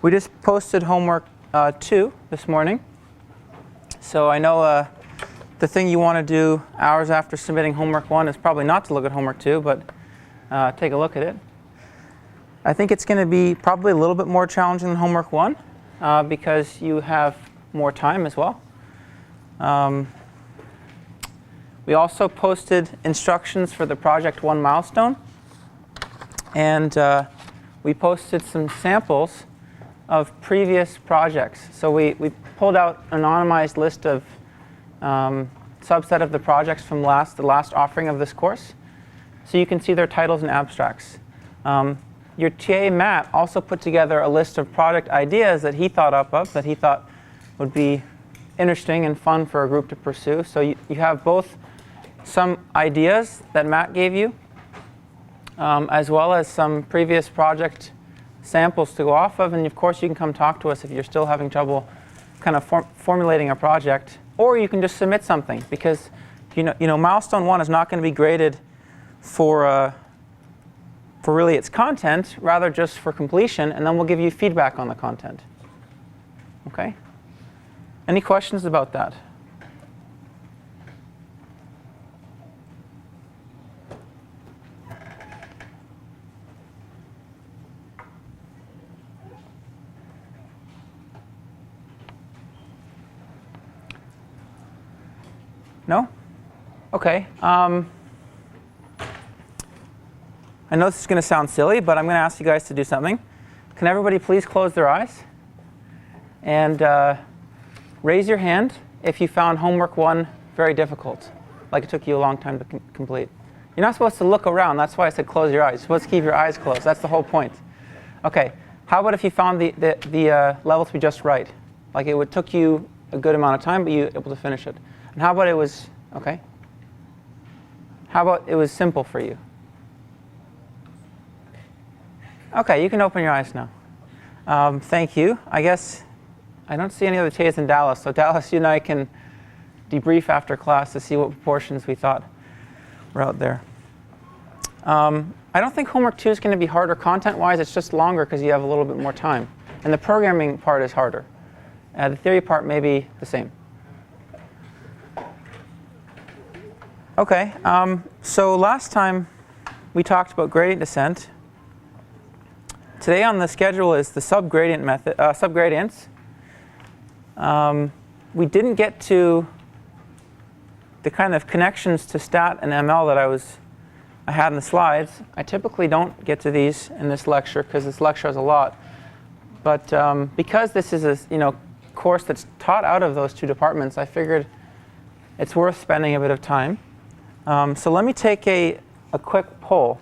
We just posted homework 2 this morning. So I know the thing you want to do hours after submitting homework 1 is probably not to look at homework 2, but take a look at it. I think it's going to be probably a little bit more challenging than homework 1 because you have more time as well. We also posted instructions for the Project 1 milestone. And we posted some samples of previous projects. So we pulled out an anonymized list of subset of the projects from the last offering of this course. So you can see their titles and abstracts. Your TA, Matt, also put together a list of project ideas that he thought up of, that he thought would be interesting and fun for a group to pursue. So you have both some ideas that Matt gave you, as well as some previous project samples to go off of. And of course, you can come talk to us if you're still having trouble kind of formulating a project. Or you can just submit something, because you know milestone 1 is not going to be graded for really its content, rather just for completion, and then we'll give you feedback on the content. Okay? Any questions about that? No? Okay. I know this is going to sound silly, but I'm going to ask you guys to do something. Can everybody please close their eyes? And raise your hand if you found homework 1 very difficult, like it took you a long time to complete. You're not supposed to look around. That's why I said close your eyes. You're supposed to keep your eyes closed. That's the whole point. Okay. How about if you found the level to be just right? Like it took you a good amount of time, but you were able to finish it. And how about it was, okay? How about it was simple for you? Okay, you can open your eyes now. Thank you. I guess I don't see any other TAs in Dallas. So Dallas, you and I can debrief after class to see what proportions we thought were out there. I don't think homework 2 is going to be harder content-wise. It's just longer because you have a little bit more time. And the programming part is harder. The theory part may be the same. Okay, so last time we talked about gradient descent. Today on the schedule is the subgradient method, subgradients. We didn't get to the kind of connections to stat and ML that I had in the slides. I typically don't get to these in this lecture because this lecture has a lot. But because this is a course that's taught out of those 2 departments, I figured it's worth spending a bit of time. So let me take a quick poll.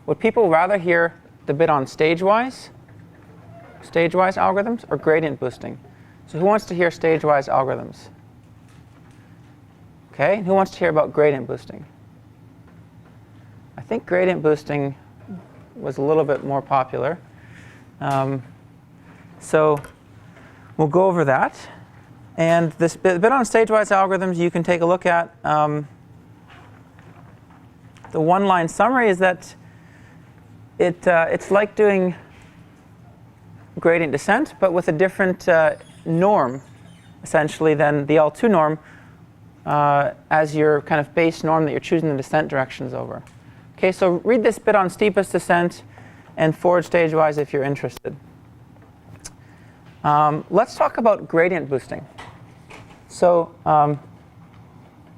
Would people rather hear the bit on stage-wise algorithms, or gradient boosting? So who wants to hear stage-wise algorithms? Okay, who wants to hear about gradient boosting? I think gradient boosting was a little bit more popular. So we'll go over that. And this bit on stage-wise algorithms you can take a look at. The one-line summary is that it's like doing gradient descent, but with a different norm, essentially, than the L2 norm as your kind of base norm that you're choosing the descent directions over. Okay, so read this bit on steepest descent and forward stage-wise if you're interested. Let's talk about gradient boosting. So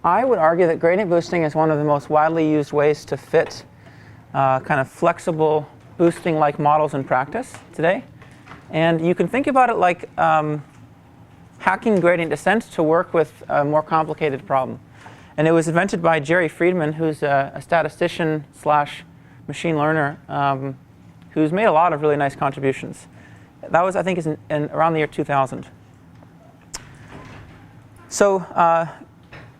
I would argue that gradient boosting is one of the most widely used ways to fit kind of flexible boosting-like models in practice today. And you can think about it like hacking gradient descent to work with a more complicated problem. And it was invented by Jerry Friedman, who's a statistician / machine learner who's made a lot of really nice contributions. That was, I think, around the year 2000. So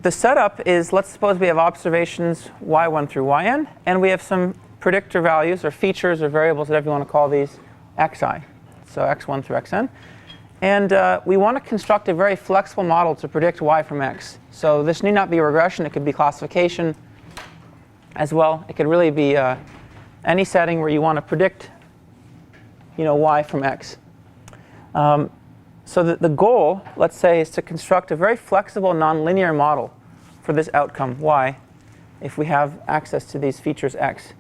the setup is, let's suppose we have observations y1 through yn, and we have some predictor values or features or variables, whatever you want to call these, xi. So x1 through xn. And we want to construct a very flexible model to predict y from x. So this need not be regression. It could be classification as well. It could really be any setting where you want to predict y from x. So the goal, let's say, is to construct a very flexible nonlinear model for this outcome y if we have access to these features x.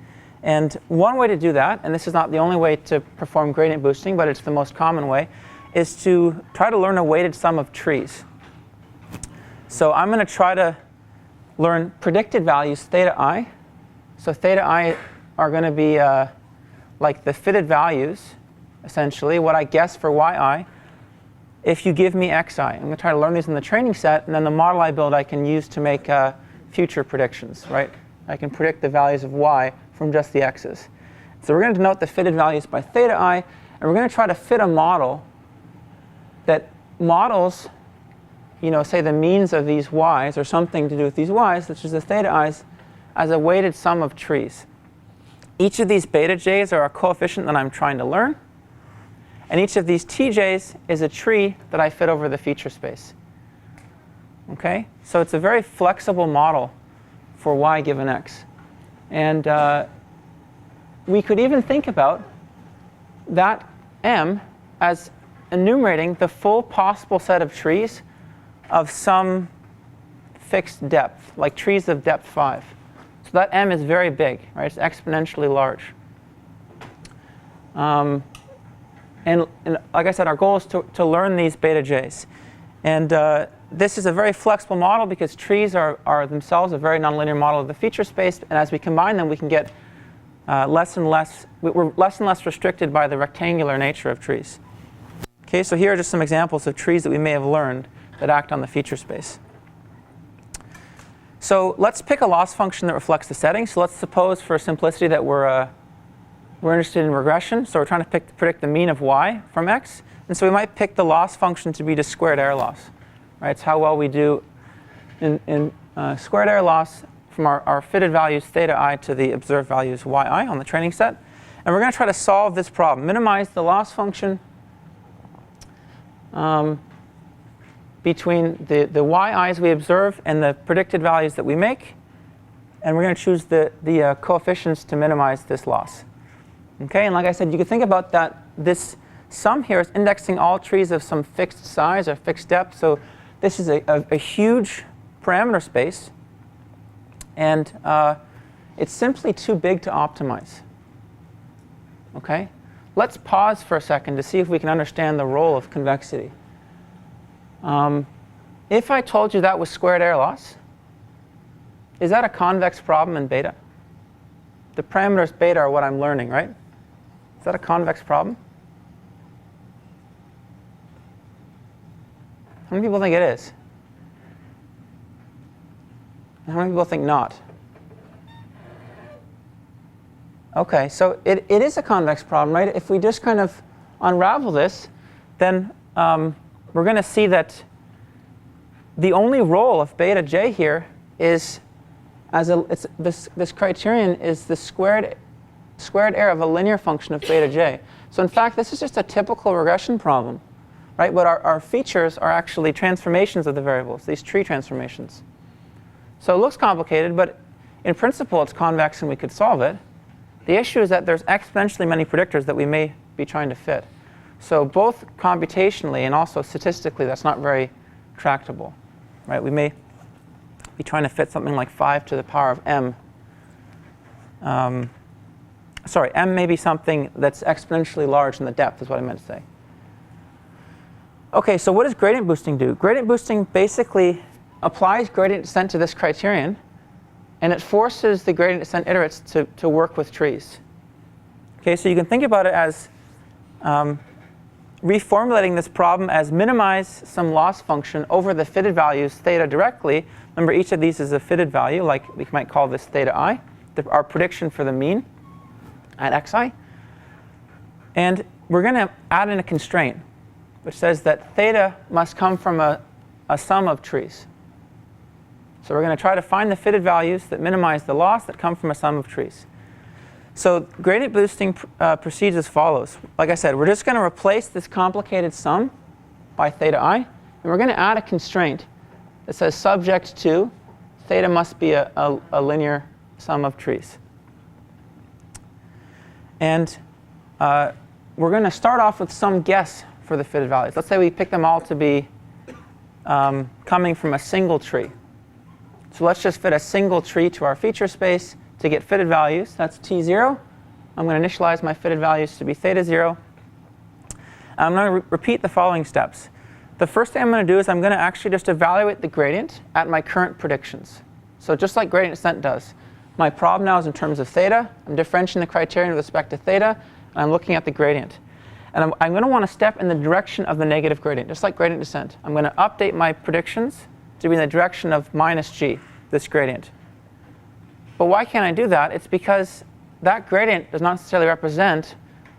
And one way to do that, and this is not the only way to perform gradient boosting, but it's the most common way, is to try to learn a weighted sum of trees. So I'm going to try to learn predicted values theta I. So theta I are going to be like the fitted values, essentially, what I guess for yi, if you give me xi. I'm going to try to learn these in the training set, and then the model I build I can use to make future predictions, right? I can predict the values of y from just the x's. So we're going to denote the fitted values by theta I, and we're going to try to fit a model that models, say the means of these y's, or something to do with these y's, which is the theta i's, as a weighted sum of trees. Each of these beta j's are a coefficient that I'm trying to learn, and each of these tj's is a tree that I fit over the feature space. Okay? So it's a very flexible model for y given x. And we could even think about that m as enumerating the full possible set of trees of some fixed depth, like trees of depth 5. So that m is very big, right? It's exponentially large. And like I said, our goal is to learn these beta j's. And this is a very flexible model because trees are themselves a very nonlinear model of the feature space. And as we combine them, we can get we're less and less restricted by the rectangular nature of trees. Okay, so here are just some examples of trees that we may have learned that act on the feature space. So let's pick a loss function that reflects the setting. So let's suppose, for simplicity, that we're interested in regression. So we're trying to predict the mean of y from x. And so we might pick the loss function to be the squared error loss. Right? It's how well we do in squared error loss from our fitted values theta I to the observed values yi on the training set. And we're going to try to solve this problem. Minimize the loss function between the yi's we observe and the predicted values that we make. And we're going to choose the coefficients to minimize this loss. Okay, and like I said, you could think about that. This sum here is indexing all trees of some fixed size or fixed depth. So this is a huge parameter space. And it's simply too big to optimize. Okay? Let's pause for a second to see if we can understand the role of convexity. If I told you that was squared error loss, is that a convex problem in beta? The parameters beta are what I'm learning, right? Is that a convex problem? How many people think it is? How many people think not? OK, so it is a convex problem, right? If we just kind of unravel this, then we're going to see that the only role of beta j here is this criterion is the squared error of a linear function of beta j. So in fact, this is just a typical regression problem, right? But our features are actually transformations of the variables, these tree transformations. So it looks complicated, but in principle, it's convex and we could solve it. The issue is that there's exponentially many predictors that we may be trying to fit. So both computationally and also statistically, that's not very tractable, right? We may be trying to fit something like 5 to the power of m. M may be something that's exponentially large in the depth, is what I meant to say. OK, so what does gradient boosting do? Gradient boosting basically applies gradient descent to this criterion, and it forces the gradient descent iterates to work with trees. OK, so you can think about it as reformulating this problem as minimize some loss function over the fitted values theta directly. Remember, each of these is a fitted value, like we might call this theta I, our prediction for the mean at xi. And we're going to add in a constraint, which says that theta must come from a sum of trees. So we're going to try to find the fitted values that minimize the loss that come from a sum of trees. So gradient boosting proceeds as follows. Like I said, we're just going to replace this complicated sum by theta I, and we're going to add a constraint that says subject to theta must be a linear sum of trees. And we're going to start off with some guess for the fitted values. Let's say we pick them all to be coming from a single tree. So let's just fit a single tree to our feature space to get fitted values. That's t0. I'm going to initialize my fitted values to be theta 0. I'm going to repeat the following steps. The first thing I'm going to do is I'm going to actually just evaluate the gradient at my current predictions. So just like gradient descent does. My problem now is in terms of theta. I'm differentiating the criterion with respect to theta, and I'm looking at the gradient. And I'm going to want to step in the direction of the negative gradient, just like gradient descent. I'm going to update my predictions to be in the direction of minus g, this gradient. But why can't I do that? It's because that gradient does not necessarily represent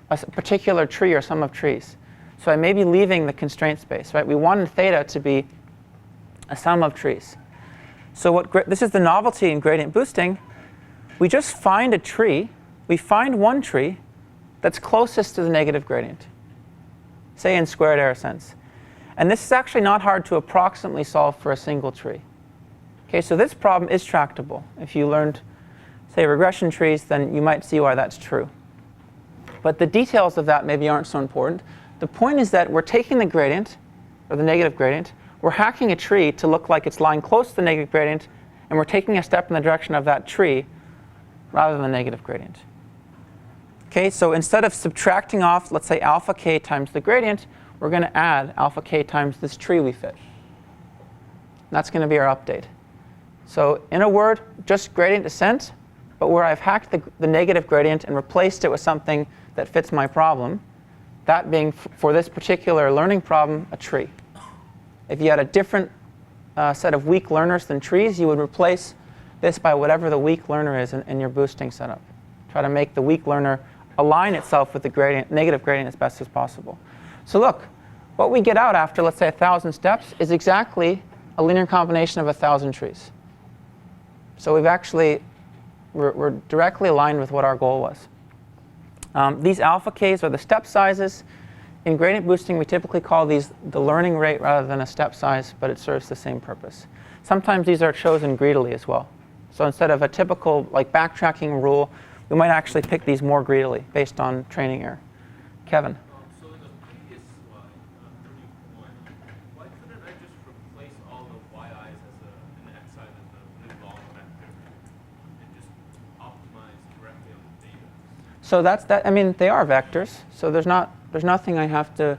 a particular tree or sum of trees. So I may be leaving the constraint space, right? We wanted theta to be a sum of trees. So this is the novelty in gradient boosting. We just find a tree. We find one tree that's closest to the negative gradient, say in squared error sense. And this is actually not hard to approximately solve for a single tree. Okay, so this problem is tractable. If you learned, say, regression trees, then you might see why that's true. But the details of that maybe aren't so important. The point is that we're taking the gradient, or the negative gradient, we're hacking a tree to look like it's lying close to the negative gradient, and we're taking a step in the direction of that tree rather than the negative gradient. Okay, so instead of subtracting off, let's say, alpha k times the gradient, we're going to add alpha k times this tree we fit. That's going to be our update. So in a word, just gradient descent, but where I've hacked the negative gradient and replaced it with something that fits my problem, that being, for this particular learning problem, a tree. If you had a different set of weak learners than trees, you would replace this by whatever the weak learner is in your boosting setup. Try to make the weak learner align itself with the gradient, negative gradient as best as possible. So look, what we get out after, let's say, 1,000 steps is exactly a linear combination of 1,000 trees. So we've actually, we're directly aligned with what our goal was. These alpha k's are the step sizes. In gradient boosting, we typically call these the learning rate rather than a step size, but it serves the same purpose. Sometimes these are chosen greedily as well. So instead of a typical backtracking rule, we might actually pick these more greedily based on training error. Kevin? So in the previous slide, 31, why couldn't I just replace all the yi's and the xi's as a new long vector and just optimize directly on the data? So that's that. I mean, they are vectors. So there's nothing I have to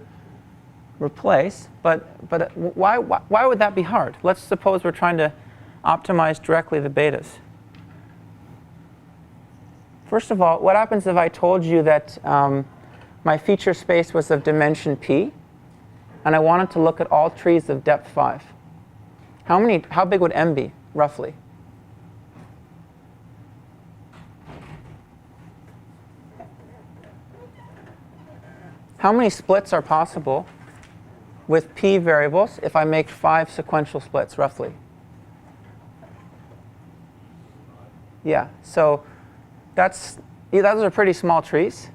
replace. But why would that be hard? Let's suppose we're trying to optimize directly the betas. First of all, what happens if I told you that my feature space was of dimension p, and I wanted to look at all trees of depth 5? How big would m be, roughly? How many splits are possible with p variables if I make 5 sequential splits, roughly? Yeah, so those are pretty small trees.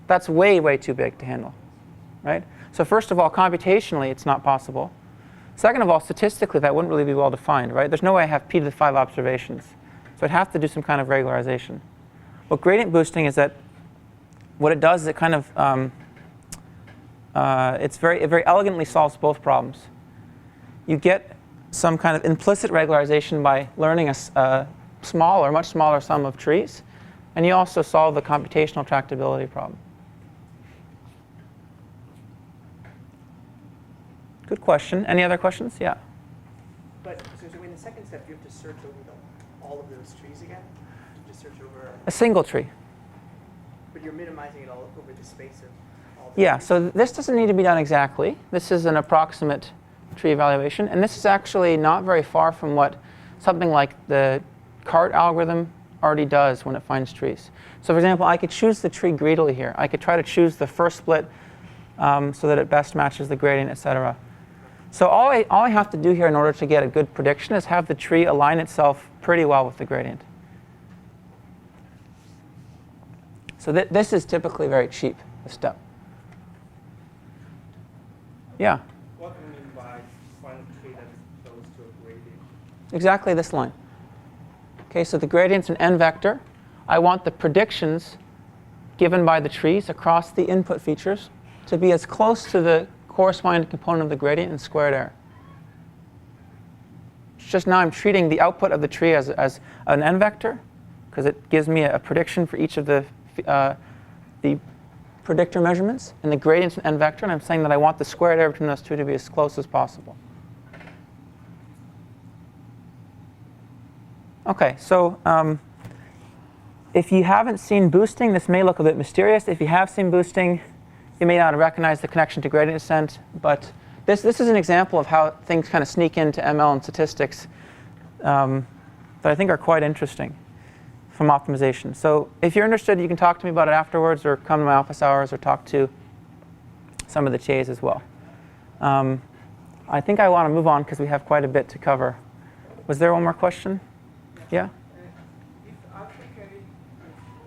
That's way, way too big to handle, right? So first of all, computationally, it's not possible. Second of all, statistically, that wouldn't really be well defined, right? There's no way I have p to the 5 observations. So I'd have to do some kind of regularization. What gradient boosting is that what it does is it kind of, it very elegantly solves both problems. You get some kind of implicit regularization by learning a small or much smaller sum of trees, and you also solve the computational tractability problem. Good question. Any other questions? Yeah. But so in the second step, you have to search over all of those trees again? Just search over a single tree. But you're minimizing it all over the space of all the Yeah, trees. so this doesn't need to be done exactly. This is an approximate tree evaluation, and this is actually not very far from what something like the CART algorithm already does when it finds trees. So for example, I could choose the tree greedily here. I could try to choose the first split so that it best matches the gradient, etc. So all I have to do here in order to get a good prediction is have the tree align itself pretty well with the gradient. So this is typically very cheap, this step. Yeah? What do you mean by find a tree that is close to a gradient? Exactly this line. Okay, so the gradient's an n vector. I want the predictions given by the trees across the input features to be as close to the corresponding component of the gradient in squared error. It's just now I'm treating the output of the tree as an n vector, because it gives me a prediction for each of the predictor measurements, and the gradient's an n vector, and I'm saying that I want the squared error between those two to be as close as possible. OK, so if you haven't seen boosting, this may look a bit mysterious. If you have seen boosting, you may not recognize the connection to gradient descent. But this is an example of how things kind of sneak into ML and statistics that I think are quite interesting from optimization. So if you're interested, you can talk to me about it afterwards, or come to my office hours, or talk to some of the TAs as well. I think I want to move on because we have quite a bit to cover. Was there one more question? Yeah? If alpha k is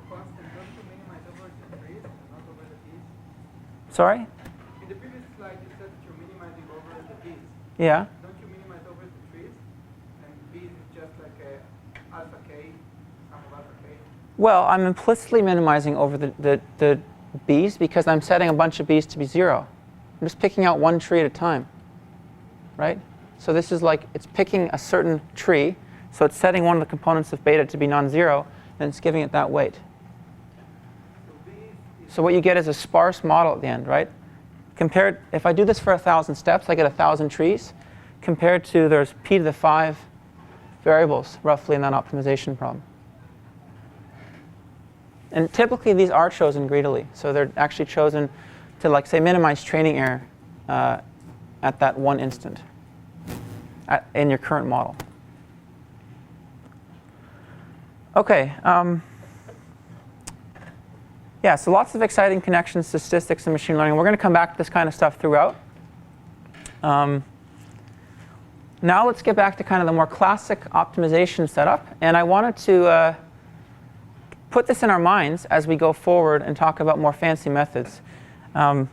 constant, don't you minimize over the trees and not over the bees? Sorry? In the previous slide, you said that you're minimizing over the bees. Yeah? Don't you minimize over the trees? And bees is just like a alpha k, sum of alpha k? Well, I'm implicitly minimizing over the bees because I'm setting a bunch of bees to be 0. I'm just picking out one tree at a time, right? So this is like it's picking a certain tree. So it's setting one of the components of beta to be non-zero, and it's giving it that weight. So what you get is a sparse model at the end, right? Compared, if I do this for 1,000 steps, I get 1,000 trees. Compared to there's p to the 5 variables roughly in that optimization problem. And typically these are chosen greedily, so they're actually chosen to, like, say, minimize training error at that one instant in your current model. OK. Yeah, so lots of exciting connections to statistics and machine learning. We're going to come back to this kind of stuff throughout. Now let's get back to kind of the more classic optimization setup. And I wanted to put this in our minds as we go forward and talk about more fancy methods. There's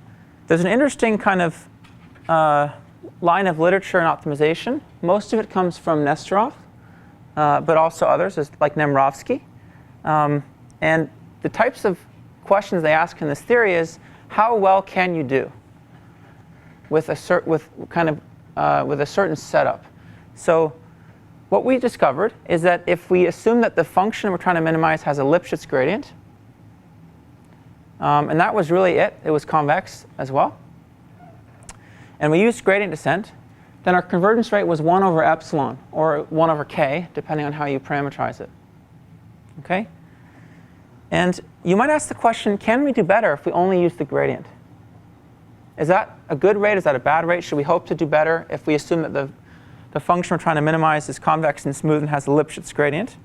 an interesting kind of line of literature in optimization. Most of it comes from Nesterov. But also others, like Nemrovsky. And the types of questions they ask in this theory is, how well can you do with a certain setup? So what we discovered is that if we assume that the function we're trying to minimize has a Lipschitz gradient, and that was really it. It was convex as well. And we used gradient descent. Then our convergence rate was 1 over epsilon, or 1 over k, depending on how you parameterize it. OK? And you might ask the question, can we do better if we only use the gradient? Is that a good rate? Is that a bad rate? Should we hope to do better if we assume that the function we're trying to minimize is convex and smooth and has a Lipschitz gradient?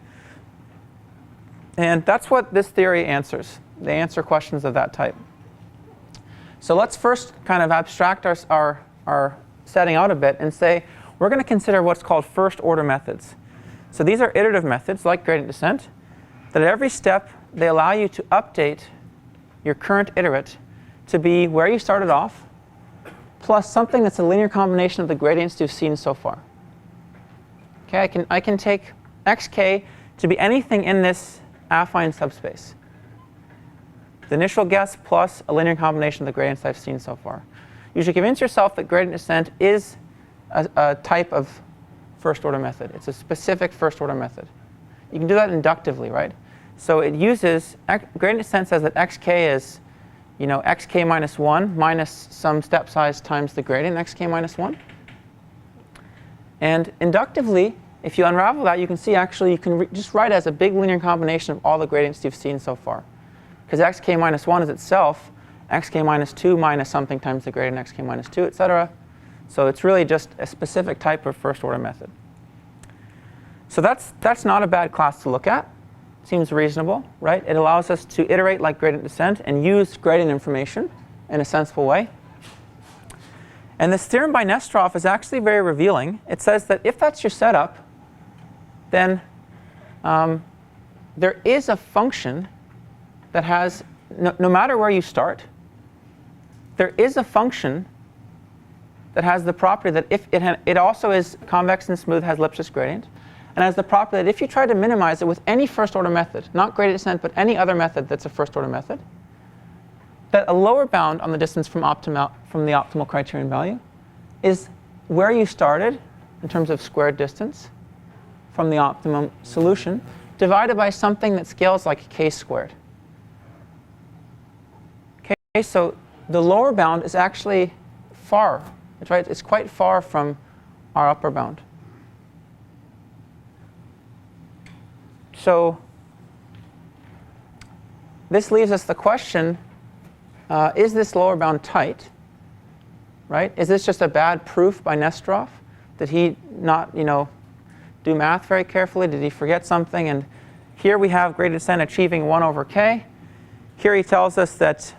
And that's what this theory answers. They answer questions of that type. So let's first kind of abstract our setting out a bit and say we're going to consider what's called first order methods. So these are iterative methods like gradient descent that at every step they allow you to update your current iterate to be where you started off plus something that's a linear combination of the gradients you've seen so far. Okay, I can take xk to be anything in this affine subspace. The initial guess plus a linear combination of the gradients I've seen so far. You should convince yourself that gradient descent is a type of first order method. It's a specific first order method. You can do that inductively, right? So it uses gradient descent says that xk is, xk minus 1 minus some step size times the gradient xk minus 1. And inductively, if you unravel that, you can see actually you can just write as a big linear combination of all the gradients you've seen so far. Because xk minus 1 is itself xk minus 2 minus something times the gradient xk minus 2, et cetera. So it's really just a specific type of first order method. So that's not a bad class to look at. Seems reasonable, right? It allows us to iterate like gradient descent and use gradient information in a sensible way. And this theorem by Nesterov is actually very revealing. It says that if that's your setup, then there is a function that has, no matter where you start, there is a function that has the property that if it also is convex and smooth, has Lipschitz gradient, and has the property that if you try to minimize it with any first order method, not gradient descent, but any other method that's a first order method, that a lower bound on the distance from the optimal criterion value is where you started in terms of squared distance from the optimum solution divided by something that scales like k squared. Okay, so the lower bound is actually far. It's quite far from our upper bound. So this leaves us the question, is this lower bound tight? Right? Is this just a bad proof by Nesterov? Did he not, do math very carefully? Did he forget something? And here we have gradient descent achieving 1 over k. Here he tells us that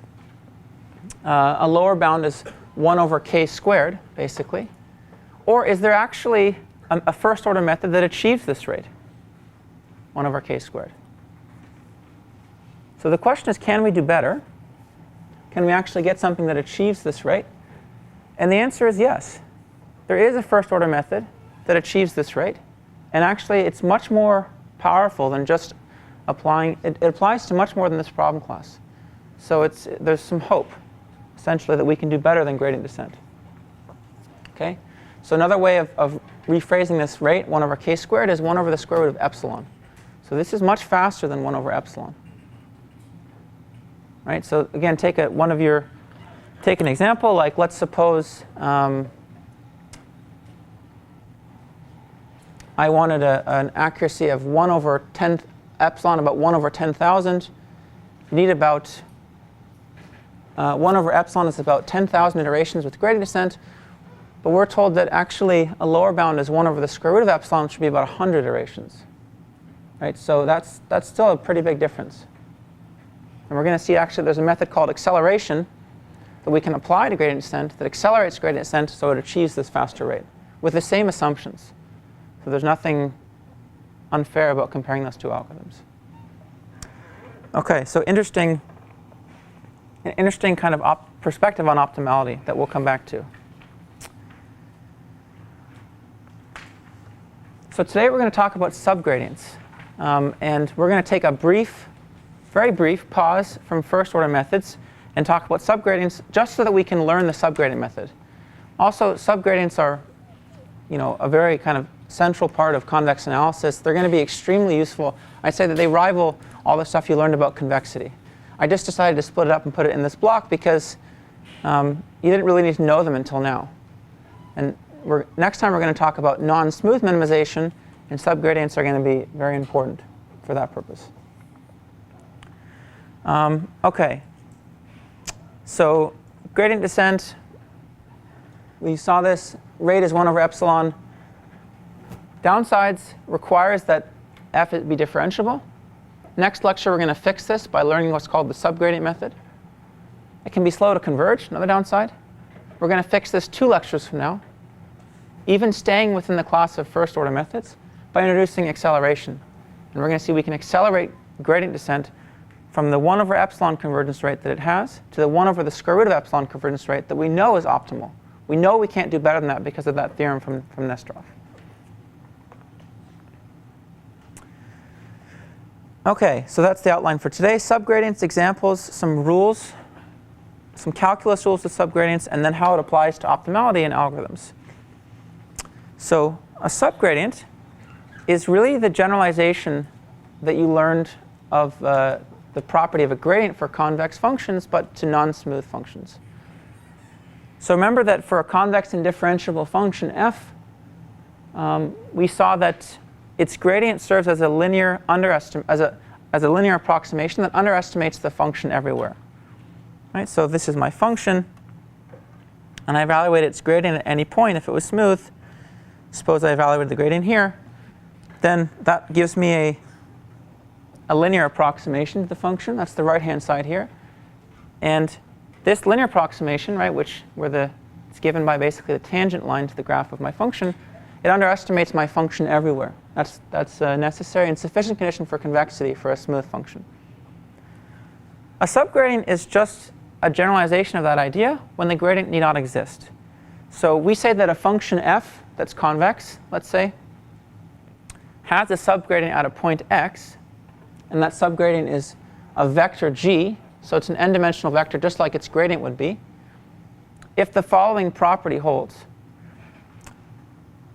a lower bound is 1 over k squared, basically. Or is there actually a first order method that achieves this rate, 1 over k squared? So the question is, can we do better? Can we actually get something that achieves this rate? And the answer is yes. There is a first order method that achieves this rate. And actually, it's much more powerful than just applying. It applies to much more than this problem class. So there's some hope, essentially, that we can do better than gradient descent. Okay? So another way of rephrasing this rate, 1 over k squared, is 1 over the square root of epsilon. So this is much faster than 1 over epsilon. Right? So again, take an example, like let's suppose I wanted an accuracy of 1 over 10 epsilon, about 1 over 10,000. You need about 1 over epsilon is about 10,000 iterations with gradient descent. But we're told that actually a lower bound is 1 over the square root of epsilon, which should be about 100 iterations. Right? So that's still a pretty big difference. And we're going to see actually there's a method called acceleration that we can apply to gradient descent that accelerates gradient descent so it achieves this faster rate with the same assumptions. So there's nothing unfair about comparing those two algorithms. OK, so an interesting kind of perspective on optimality that we'll come back to. So today we're going to talk about subgradients. And we're going to take a very brief pause from first order methods and talk about subgradients just so that we can learn the subgradient method. Also, subgradients are a very kind of central part of convex analysis. They're going to be extremely useful. I'd say that they rival all the stuff you learned about convexity. I just decided to split it up and put it in this block because you didn't really need to know them until now. And next time we're going to talk about non-smooth minimization, and subgradients are going to be very important for that purpose. OK. So gradient descent, we saw this. Rate is 1 over epsilon. Downsides requires that f be differentiable. Next lecture, we're going to fix this by learning what's called the subgradient method. It can be slow to converge, another downside. We're going to fix this 2 lectures from now, even staying within the class of first order methods, by introducing acceleration. And we're going to see we can accelerate gradient descent from the 1 over epsilon convergence rate that it has to the 1 over the square root of epsilon convergence rate that we know is optimal. We know we can't do better than that because of that theorem from Nesterov. OK, so that's the outline for today. Subgradients, examples, some rules, some calculus rules with subgradients, and then how it applies to optimality in algorithms. So a subgradient is really the generalization that you learned of the property of a gradient for convex functions, but to non-smooth functions. So remember that for a convex and differentiable function f, we saw that its gradient serves as a linear linear approximation that underestimates the function everywhere. Right? So this is my function, and I evaluate its gradient at any point. If it was smooth, suppose I evaluated the gradient here, then that gives me a linear approximation to the function. That's the right-hand side here. And this linear approximation, right, it's given by basically the tangent line to the graph of my function, it underestimates my function everywhere. That's a necessary and sufficient condition for convexity for a smooth function. A subgradient is just a generalization of that idea when the gradient need not exist. So we say that a function f that's convex, let's say, has a subgradient at a point x, and that subgradient is a vector g So it's an n-dimensional vector just like its gradient would be. If the following property holds,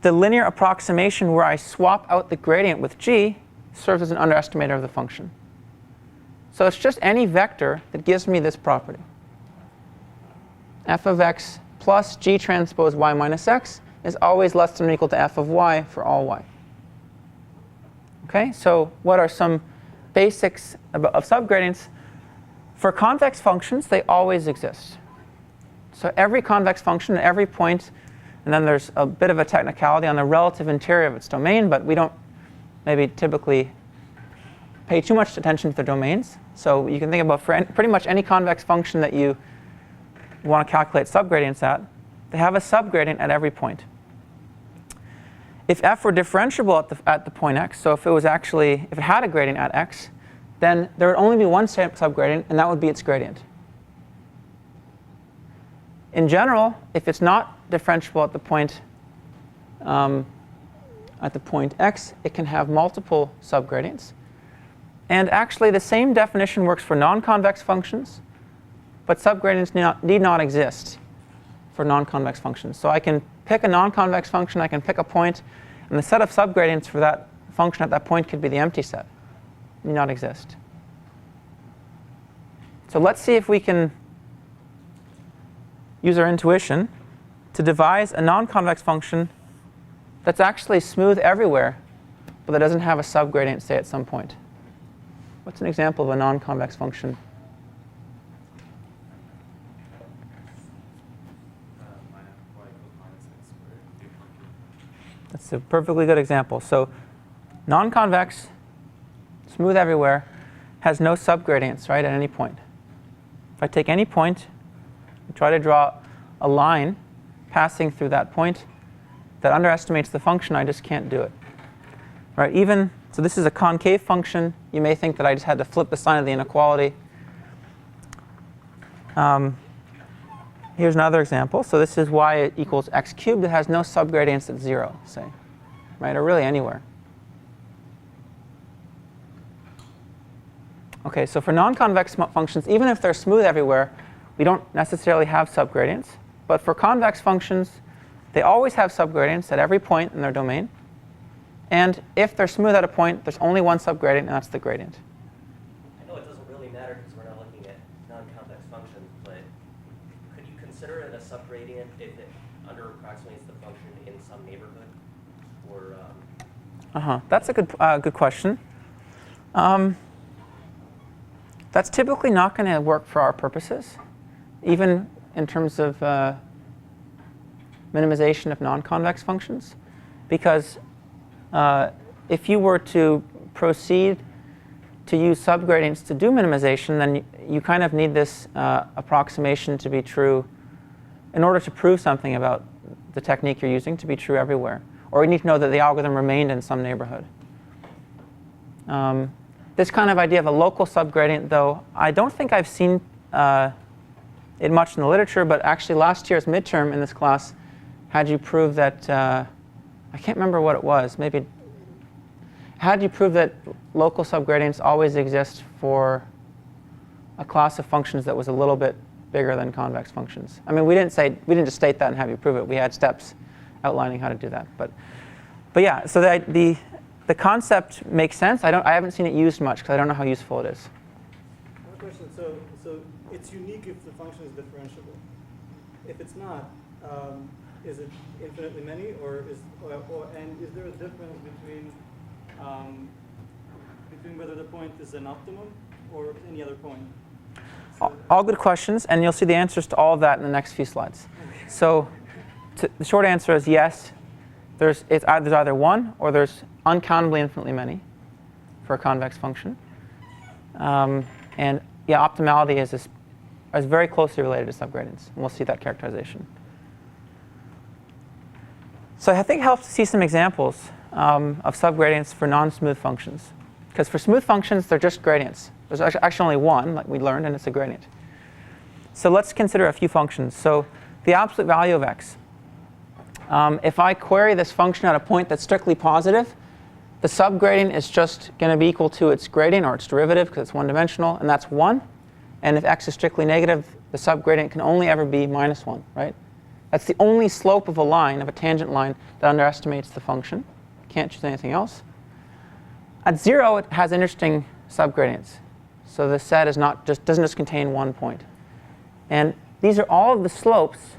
the linear approximation where I swap out the gradient with g serves as an underestimator of the function. So it's just any vector that gives me this property. F of x plus g transpose y minus x is always less than or equal to f of y for all y. Okay, so what are some basics of subgradients? For convex functions, they always exist. So every convex function at every point, and then there's a bit of a technicality on the relative interior of its domain, but we don't maybe typically pay too much attention to the domains. So you can think about for pretty much any convex function that you want to calculate subgradients at, they have a subgradient at every point. If f were differentiable at the point x, so if it had a gradient at x, then there would only be one subgradient, and that would be its gradient. In general, if it's not differentiable at the point x, it can have multiple subgradients. And actually, the same definition works for non-convex functions, but subgradients need not exist for non-convex functions. So I can pick a non-convex function, I can pick a point, and the set of subgradients for that function at that point could be the empty set. It need not exist. So let's see if we can use our intuition to devise a non-convex function that's actually smooth everywhere, but that doesn't have a subgradient, say, at some point. What's an example of a non-convex function? That's a perfectly good example. So non-convex, smooth everywhere, has no subgradients, right, at any point. If I take any point and try to draw a line passing through that point that underestimates the function, I just can't do it. Right? So this is a concave function. You may think that I just had to flip the sign of the inequality. Here's another example. So this is y equals x cubed. It has no subgradients at 0, say, right, or really anywhere. OK, so for non-convex functions, even if they're smooth everywhere, we don't necessarily have subgradients. But for convex functions, they always have subgradients at every point in their domain. And if they're smooth at a point, there's only one subgradient, and that's the gradient. I know it doesn't really matter because we're not looking at non-convex functions, but could you consider it a subgradient if it under-approximates the function in some neighborhood? Or That's a good question. That's typically not going to work for our purposes, even in terms of minimization of non-convex functions, because if you were to proceed to use subgradients to do minimization, then you kind of need this approximation to be true in order to prove something about the technique you're using to be true everywhere. Or you need to know that the algorithm remained in some neighborhood. This kind of idea of a local subgradient, though, I don't think I've seen it much in the literature, but actually last year's midterm in this class had you prove that, I can't remember what it was, maybe, had you prove that local subgradients always exist for a class of functions that was a little bit bigger than convex functions. I mean, we didn't just state that and have you prove it. We had steps outlining how to do that. But yeah, so the concept makes sense. I haven't seen it used much because I don't know how useful it is. One question. So it's unique if the function is differentiable. If it's not, is it infinitely many, and is there a difference between whether the point is an optimum or any other point? All good questions, and you'll see the answers to all of that in the next few slides. So the short answer is yes. There's either one or there's uncountably infinitely many for a convex function. And yeah, optimality is very closely related to subgradients. And we'll see that characterization. So I think it helps to see some examples of subgradients for non-smooth functions. Because for smooth functions, they're just gradients. There's actually only one, like we learned, and it's a gradient. So let's consider a few functions. So the absolute value of x. If I query this function at a point that's strictly positive, the subgradient is just going to be equal to its gradient or its derivative because it's one-dimensional, and that's 1. And if x is strictly negative, the subgradient can only ever be -1, right? That's the only slope of a line, of a tangent line, that underestimates the function. Can't choose anything else. At 0, it has interesting subgradients. So the set is not just, doesn't just contain one point. And these are all of the slopes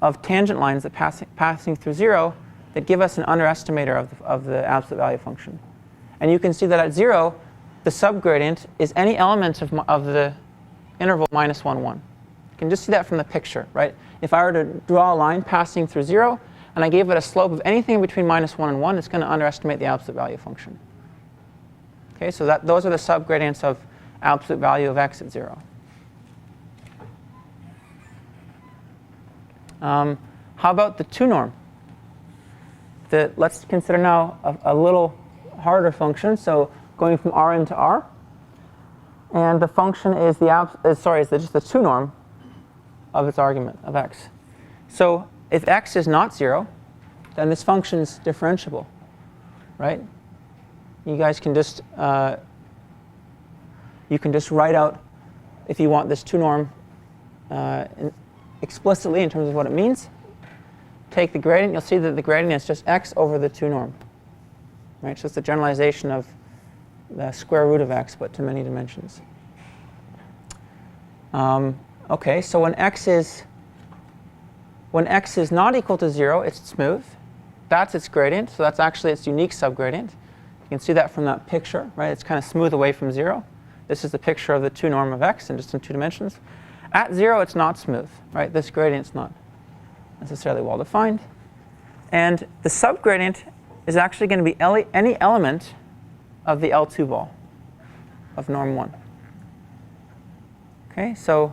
of tangent lines that passing through 0 that give us an underestimator of the absolute value function. And you can see that at 0, the subgradient is any element of the interval -1, 1. You can just see that from the picture, right? If I were to draw a line passing through 0, and I gave it a slope of anything between -1 and 1, it's going to underestimate the absolute value function. Okay, so those are the subgradients of absolute value of x at 0. How about the 2 norm? Let's consider now a little harder function. So going from Rn to R, and the function is just the 2 norm of its argument of x. So if x is not 0, then this function is differentiable, right? You guys can just write out, if you want, this 2 norm explicitly in terms of what it means. Take the gradient. You'll see that the gradient is just x over the 2 norm, right? So it's the generalization of the square root of x, but to many dimensions. Okay, so when x is not equal to 0, it's smooth. That's its gradient, so that's actually its unique subgradient. You can see that from that picture, right? It's kind of smooth away from 0. This is the picture of the 2 norm of x, and just in 2 dimensions. At 0, it's not smooth, right? This gradient's not necessarily well defined. And the subgradient is actually going to be any element of the L2 ball of norm 1. Okay, so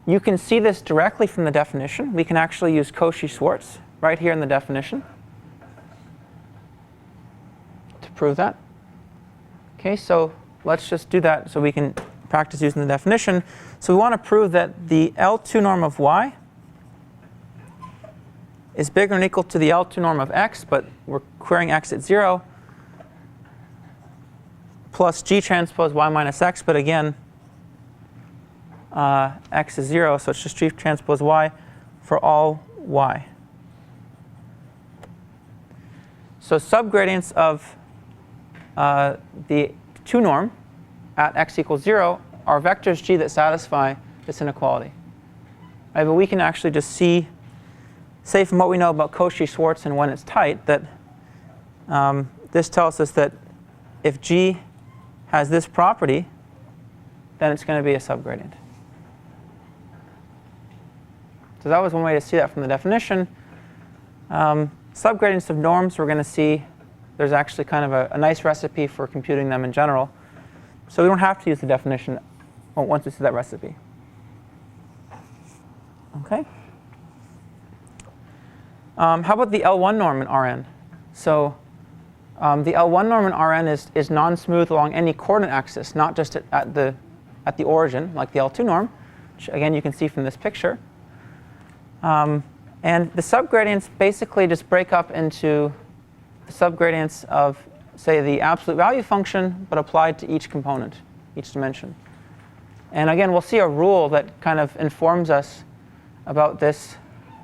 you can see this directly from the definition. We can actually use Cauchy-Schwarz right here in the definition to prove that. Okay, so let's just do that so we can practice using the definition. So we want to prove that the L2 norm of y is bigger than or equal to the L2 norm of x, but we're querying x at 0, plus g transpose y minus x, but again, x is 0, so it's just g transpose y for all y. So subgradients of the 2 norm at x equals 0 are vectors g that satisfy this inequality. Right, but we can actually just say from what we know about Cauchy-Schwarz and when it's tight, that this tells us that if g has this property, then it's going to be a subgradient. So that was one way to see that from the definition. Subgradients of norms, we're going to see there's actually kind of a nice recipe for computing them in general. So we don't have to use the definition once we see that recipe. Okay. How about the L1 norm in Rn? So the L1 norm in Rn is non-smooth along any coordinate axis, not just at the origin, like the L2 norm, which again you can see from this picture. And the subgradients basically just break up into the subgradients of, say, the absolute value function, but applied to each component, each dimension. And again, we'll see a rule that kind of informs us about this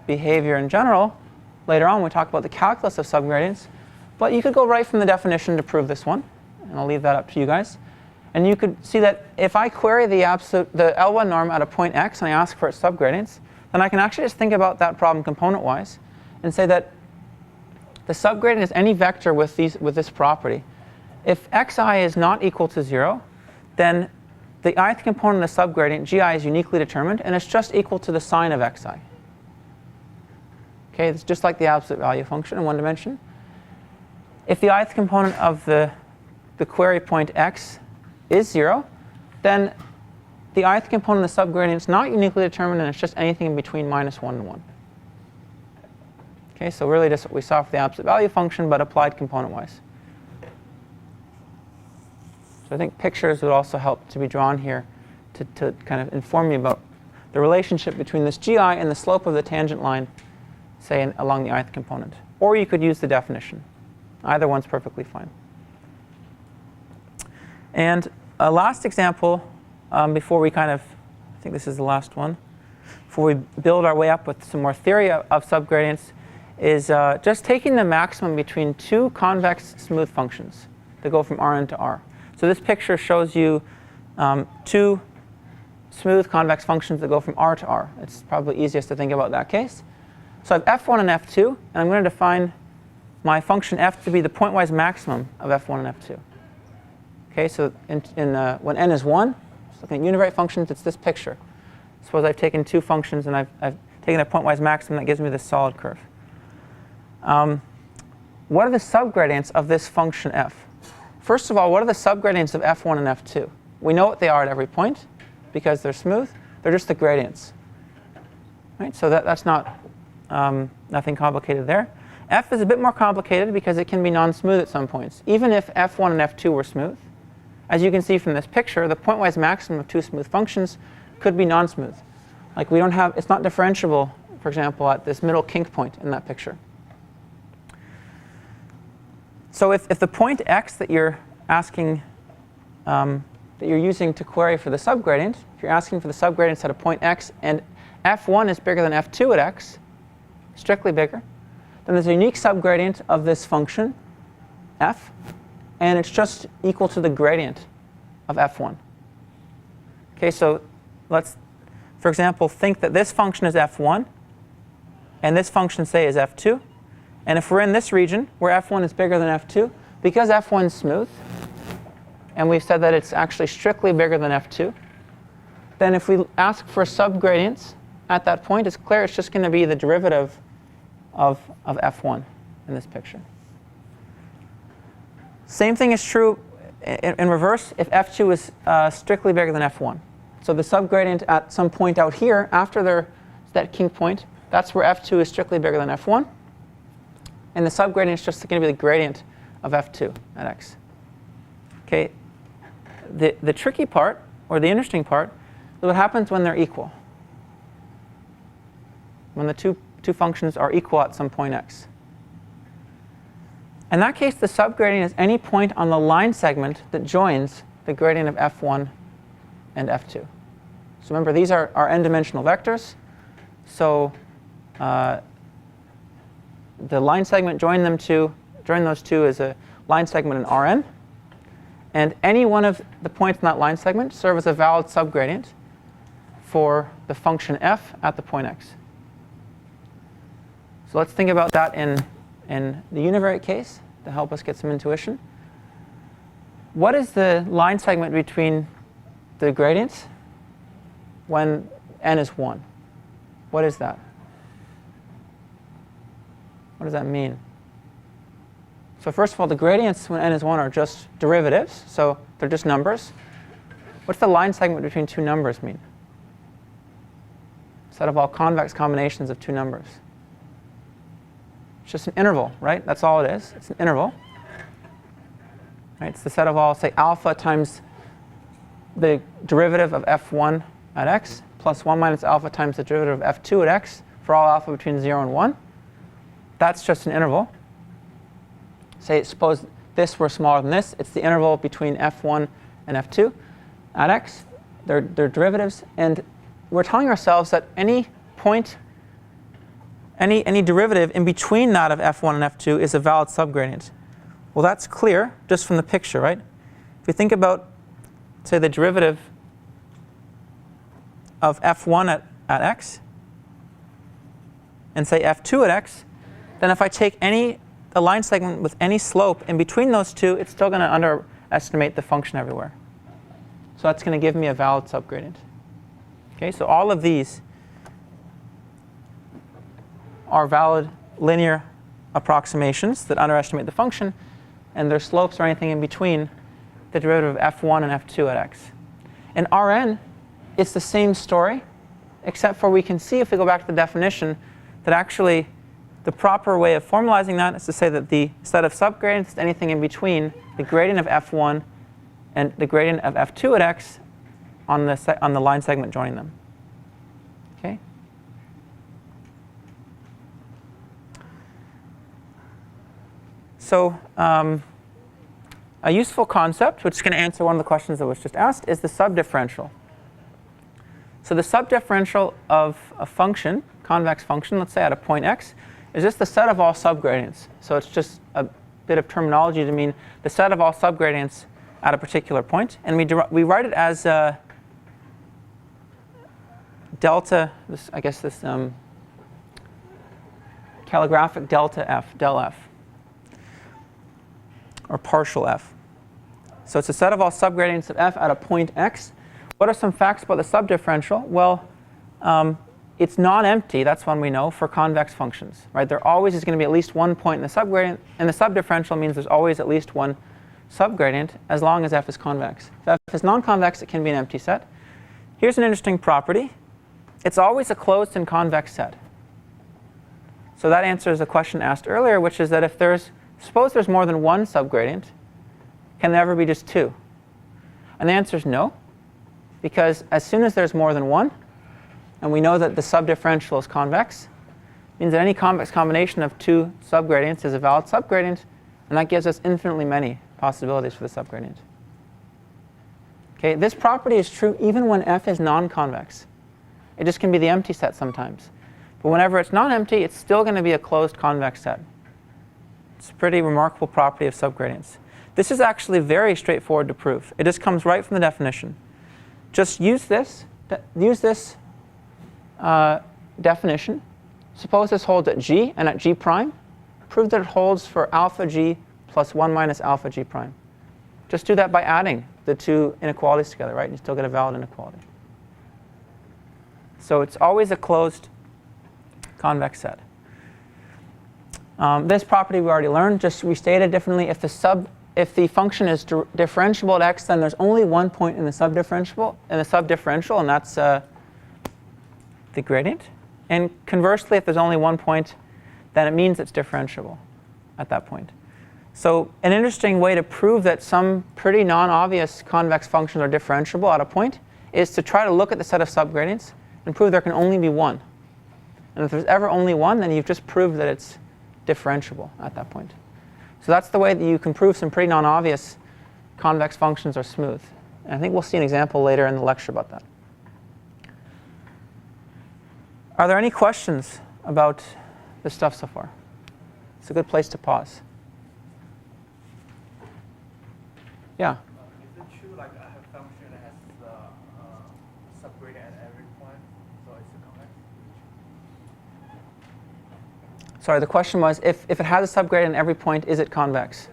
behavior in general later on when we talk about the calculus of subgradients. But you could go right from the definition to prove this one, and I'll leave that up to you guys. And you could see that if I query the L1 norm at a point x and I ask for its subgradients, then I can actually just think about that problem component-wise and say that the subgradient is any vector with this property. If xi is not equal to 0, then the ith component of the subgradient, gi, is uniquely determined, and it's just equal to the sine of xi. Okay, it's just like the absolute value function in one dimension. If the ith component of the query point x is 0, then the ith component of the subgradient is not uniquely determined, and it's just anything in between -1 and 1. Okay, so really just what we saw for the absolute value function, but applied component-wise. So I think pictures would also help to be drawn here to kind of inform you about the relationship between this gi and the slope of the tangent line, say, along the ith component. Or you could use the definition. Either one's perfectly fine. And a last example before we I think this is the last one, before we build our way up with some more theory of subgradients, is just taking the maximum between two convex smooth functions that go from Rn to R. So this picture shows you two smooth convex functions that go from R to R. It's probably easiest to think about that case. So I have f1 and f2, and I'm going to define my function f to be the pointwise maximum of f1 and f2. Okay, so when n is 1, just looking at univariate functions, it's this picture. Suppose I've taken two functions and I've taken a pointwise maximum that gives me this solid curve. What are the subgradients of this function f? First of all, what are the subgradients of f1 and f2? We know what they are at every point because they're smooth. They're just the gradients. Right? So that's not nothing complicated there. F is a bit more complicated because it can be non-smooth at some points. Even if f1 and f2 were smooth, as you can see from this picture, the pointwise maximum of two smooth functions could be non-smooth. Like it's not differentiable, for example, at this middle kink point in that picture. So if the point x that you're asking, that you're using to query for the subgradient, if you're asking for the subgradients at a point x and f1 is bigger than f2 at x, strictly bigger, then there's a unique subgradient of this function, f, and it's just equal to the gradient of f1. Okay, so let's, for example, think that this function is f1, and this function, say, is f2. And if we're in this region where f1 is bigger than f2, because f1 is smooth, and we've said that it's actually strictly bigger than f2, then if we ask for subgradients at that point, it's clear it's just going to be the derivative of f1 in this picture. Same thing is true in reverse if f2 is strictly bigger than f1. So the subgradient at some point out here, after that kink point, that's where f2 is strictly bigger than f1. And the subgradient is just going to be the gradient of f2 at x. Okay. The tricky part, or the interesting part, is what happens when they're equal. When the two functions are equal at some point x. In that case, the subgradient is any point on the line segment that joins the gradient of f1 and f2. So remember, these are n-dimensional vectors. So the line segment join those two is a line segment in Rn. And any one of the points in that line segment serve as a valid subgradient for the function f at the point x. So let's think about that in the univariate case to help us get some intuition. What is the line segment between the gradients when n is 1? What is that? What does that mean? So first of all, the gradients when n is 1 are just derivatives, so they're just numbers. What's the line segment between two numbers mean? Set of all convex combinations of two numbers. It's just an interval, right? That's all it is. It's an interval. Right? It's the set of all, say, alpha times the derivative of f1 at x plus 1 minus alpha times the derivative of f2 at x for all alpha between 0 and 1. That's just an interval. Suppose this were smaller than this. It's the interval between f1 and f2 at x. They're derivatives. And we're telling ourselves that any point, any derivative in between that of f1 and f2 is a valid subgradient. Well, that's clear just from the picture, right? If we think about, say, the derivative of f1 at x and say f2 at x, then if I take a line segment with any slope in between those two, it's still going to underestimate the function everywhere. So that's going to give me a valid subgradient. Okay, so all of these are valid linear approximations that underestimate the function, and their slopes are anything in between the derivative of f1 and f2 at x. In Rn, it's the same story, except for we can see, if we go back to the definition, that actually the proper way of formalizing that is to say that the set of subgradients is anything in between the gradient of f1 and the gradient of f2 at x on the line segment joining them. Okay? So A useful concept, which is going to answer one of the questions that was just asked, is the subdifferential. So the subdifferential of a function, convex function, let's say at a point x, is just the set of all subgradients. So it's just a bit of terminology to mean the set of all subgradients at a particular point. And we write it as delta, this calligraphic delta f, del f, or partial f. So it's a set of all subgradients of f at a point x. What are some facts about the subdifferential? Well, it's non-empty, that's one we know, for convex functions. Right? There always is going to be at least one point in the subgradient, and the subdifferential means there's always at least one subgradient as long as f is convex. If f is non-convex, it can be an empty set. Here's an interesting property. It's always a closed and convex set. So that answers a question asked earlier, which is that if suppose there's more than one subgradient, can there ever be just two? And the answer is no, because as soon as there's more than one, and we know that the subdifferential is convex, means that any convex combination of two subgradients is a valid subgradient, and that gives us infinitely many possibilities for the subgradient. Okay, this property is true even when f is non-convex. It just can be the empty set sometimes. But whenever it's non-empty, it's still going to be a closed convex set. It's a pretty remarkable property of subgradients. This is actually very straightforward to prove. It just comes right from the definition. Just use this definition. Suppose this holds at g and at g prime. Prove that it holds for alpha g plus 1 minus alpha g prime. Just do that by adding the two inequalities together, right? And you still get a valid inequality. So it's always a closed convex set. This property we already learned. Just restated differently, if the function is differentiable at x, then there's only one point in the subdifferential, and that's the gradient. And conversely, if there's only one point, then it means it's differentiable at that point. So an interesting way to prove that some pretty non-obvious convex functions are differentiable at a point is to try to look at the set of subgradients and prove there can only be one. And if there's ever only one, then you've just proved that it's differentiable at that point. So that's the way that you can prove some pretty non-obvious convex functions are smooth. And I think we'll see an example later in the lecture about that. Are there any questions about this stuff so far? It's a good place to pause. Yeah? Is it true like I have a function that has subgradient at every point, so it's a convex? Sorry, the question was, if it has a subgradient at every point, is it convex?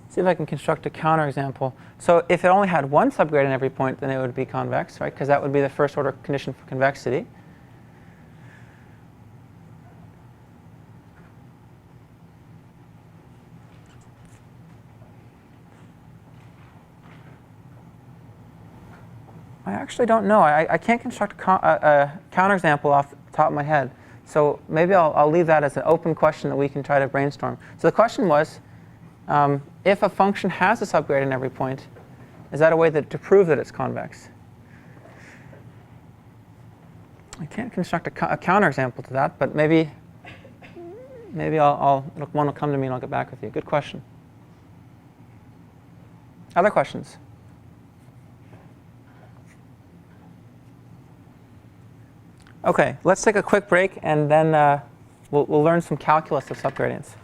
See if I can construct a counterexample. So if it only had one subgradient at every point, then it would be convex, right? Because that would be the first order condition for convexity. I actually don't know. I can't construct a counterexample off the top of my head. So maybe I'll leave that as an open question that we can try to brainstorm. So the question was, if a function has a subgradient at every point, is that a way to prove that it's convex? I can't construct a counterexample to that, but maybe one will come to me and I'll get back with you. Good question. Other questions? OK, let's take a quick break, and then we'll learn some calculus of subgradients.